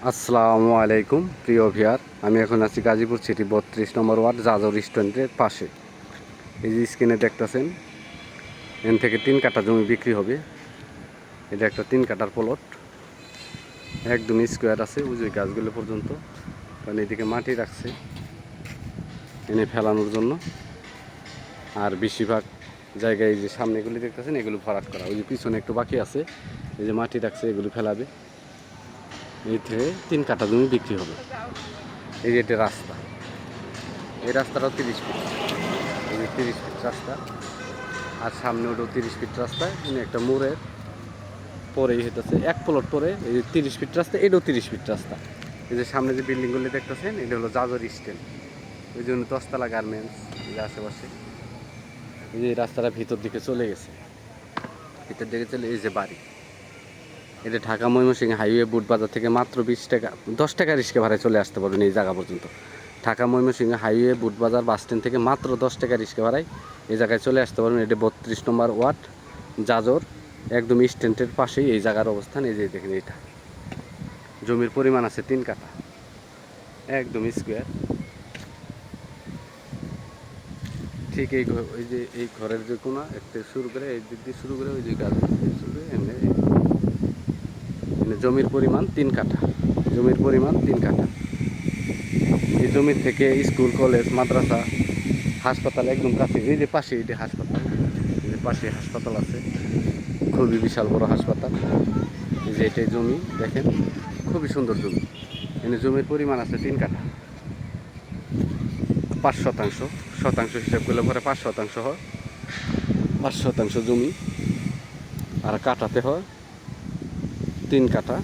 আসসালামু আলাইকুম প্রিয় ভিউয়ার, আমি এখন আছি গাজীপুর সিটি 32 নম্বর ওয়ার্ড জাজর স্ট্যান্ডের পাশে। এই যে স্ক্রিনে দেখতেছেন, এখান থেকে 3 কাঠা জমি বিক্রি হবে। এটা একটা 3 কাঠার প্লট, একদম স্কোয়ার আছে ওই যে গাছগুলো পর্যন্ত, কারণ এদিকে মাটি রাখছে এনে ফেলানোর জন্য। আর বেশিরভাগ জায়গায় যে সামনেগুলি দেখতেছেন এগুলো ভরাট করা, ওই যে পিছনে একটু বাকি আছে, এই যে মাটি রাখছে এগুলো ফেলাবে। এই থেকে 3 কাঠা জমি বিক্রি হবে। এই যে এটা রাস্তা, এই রাস্তাটাও 30 ফিট, এই যে 30 ফিট রাস্তা, আর সামনে ওটাও 30 ফিট রাস্তা। একটা মোড়ের পরেই হইতেছে, এক প্লট পরে এই যে 30 ফিট রাস্তা, এটাও 30 ফিট রাস্তা। এই যে সামনে যে বিল্ডিংগুলি দেখতেছেন এটা হলো জাজর স্ট্যান্ড, ওই জন্য দশতলা গার্মেন্টস এই যে আশেপাশে। এই যে রাস্তাটা ভিতর দিকে চলে গেছে, ভিতর দিকে চলে এই যে বাড়ি। এটা ঢাকা ময়মনসিংহ হাইওয়ে বুট বাজার থেকে মাত্র 20 টাকা 10 টাকা রিক্সা ভাড়ায় চলে আসতে পারবেন এই জায়গা পর্যন্ত। ঢাকা ময়মনসিংহ হাইওয়ে বুট বাজার বাস স্ট্যান্ড থেকে মাত্র 10 টাকা রিক্সা ভাড়ায় এই জায়গায় চলে আসতে পারবেন। এটা 32 নম্বর ওয়ার্ড জাজর, একদম স্ট্যান্ডের পাশেই এই জায়গার অবস্থান। এই যে দেখেন, এটা জমির পরিমাণ আছে 3 কাঠা, একদম স্কোয়ার। ঠিক ওই যে এই ঘরের যে কোনা একটা শুরু করে এই দিক দিয়ে শুরু করে ওই যে গাছ শুরু করে এমনি জমির পরিমাণ 3 কাঠা, জমির পরিমাণ 3 কাঠা। এই জমির থেকে স্কুল, কলেজ, মাদ্রাসা, হাসপাতাল একদম কাছে। এই যে পাশে এটি হাসপাতাল, এই যে পাশে হাসপাতাল আছে, খুবই বিশাল বড় হাসপাতাল। এই যে এটাই জমি দেখেন, খুবই সুন্দর জমি। এখানে জমির পরিমাণ আছে 3 কাঠা, 5 শতাংশ, শতাংশ হিসাব করলে পরে 5 শতাংশ হয়, 5 শতাংশ জমি। আর কাঠাতে হয় 3 কাঠা।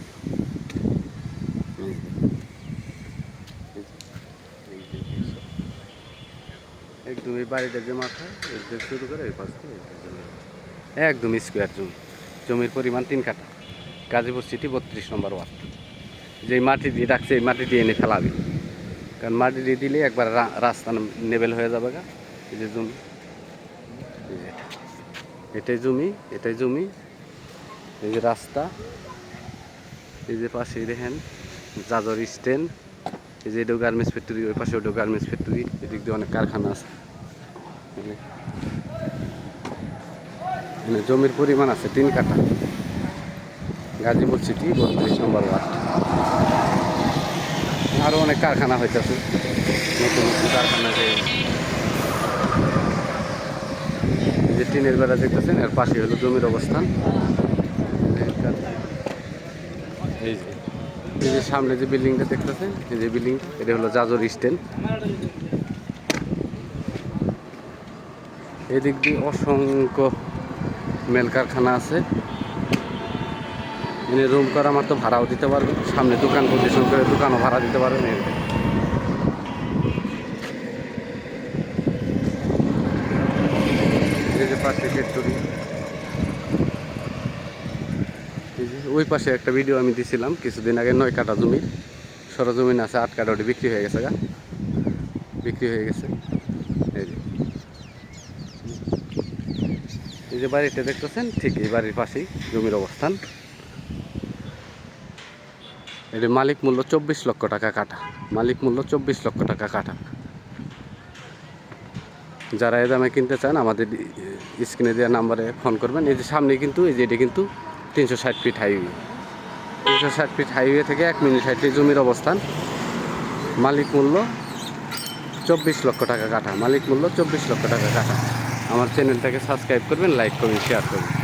একদম এই বাড়িটা যে মাথায় শুরু করে ওই পাশ থেকে একদম স্কোয়ার জমি, জমির পরিমাণ 3 কাঠা। গাজীপুর সিটি 32 নম্বর ওয়ার্ড। যে মাটি দিয়ে রাখছে এই মাটি দিয়ে এনে ফেলাবে, কারণ মাটি দিয়ে দিলে একবার রাস্তা লেভেল হয়ে যাবে গা। এই যে জমি, এটাই জমি, এটাই জমি। এই যে রাস্তা, এই যে পাশে দেখেন জাজর স্ট্যান্ড। এই যে এটাও গার্মেন্টস ফ্যাক্টরি, ওই পাশে ওটাও গার্মেন্টস ফ্যাক্টরি, এদিক দিয়ে অনেক কারখানা আছে। জমির পরিমাণ আছে 3 কাঠা, গাজীপুর সিটি 32 নম্বর ওয়ার্ড। আরও অনেক কারখানা হইতেছে, নতুন নতুন কারখানা। যে টিনের বেড়া দেখতেছেন এর পাশে হলো জমির অবস্থান। এই যে সামনে যে বিল্ডিংটা দেখতেছেন, এই যে বিল্ডিং, এটা হলো জাজর স্ট্যান্ড। এদিক দিয়ে অসংখ্য মেল কারখানা আছে। এনে রুম করা মাত্র ভাড়াও দিতে পারবেন, সামনে দোকান পজিশন করে দোকানও ভাড়া দিতে পারবেন। এই যে পাশে ফ্যাক্টরি, এই যে ওই পাশে একটা ভিডিও আমি দিছিলাম কিছুদিন আগে, 9 কাঠা জমি সরজমিন আছে, 8 কাঠা ওটি বিক্রি হয়ে গেছে গা, বিক্রি হয়ে গেছে। এই যে বাড়িটা দেখতেছেন ঠিক এই বাড়ির পাশেই জমির অবস্থান। এর মালিক মূল্য 24 লক্ষ টাকা কাঠা, মালিক মূল্য 24 লক্ষ টাকা কাঠা। যারা এই দামে কিনতে চান আমাদের স্ক্রিনে দেওয়া নাম্বারে ফোন করবেন। এই যে সামনে কিন্তু এই যে এটা কিন্তু 360 ফিট হাইওয়ে, 360 ফিট হাইওয়ে থেকে 1 মিনিট হাইটে জমির অবস্থান। মালিক মূল্য 24 লক্ষ টাকা কাঠা, মালিক মূল্য 24 লক্ষ টাকা কাঠা। আমার চ্যানেলটাকে সাবস্ক্রাইব করবেন, লাইক করবেন, শেয়ার করবেন।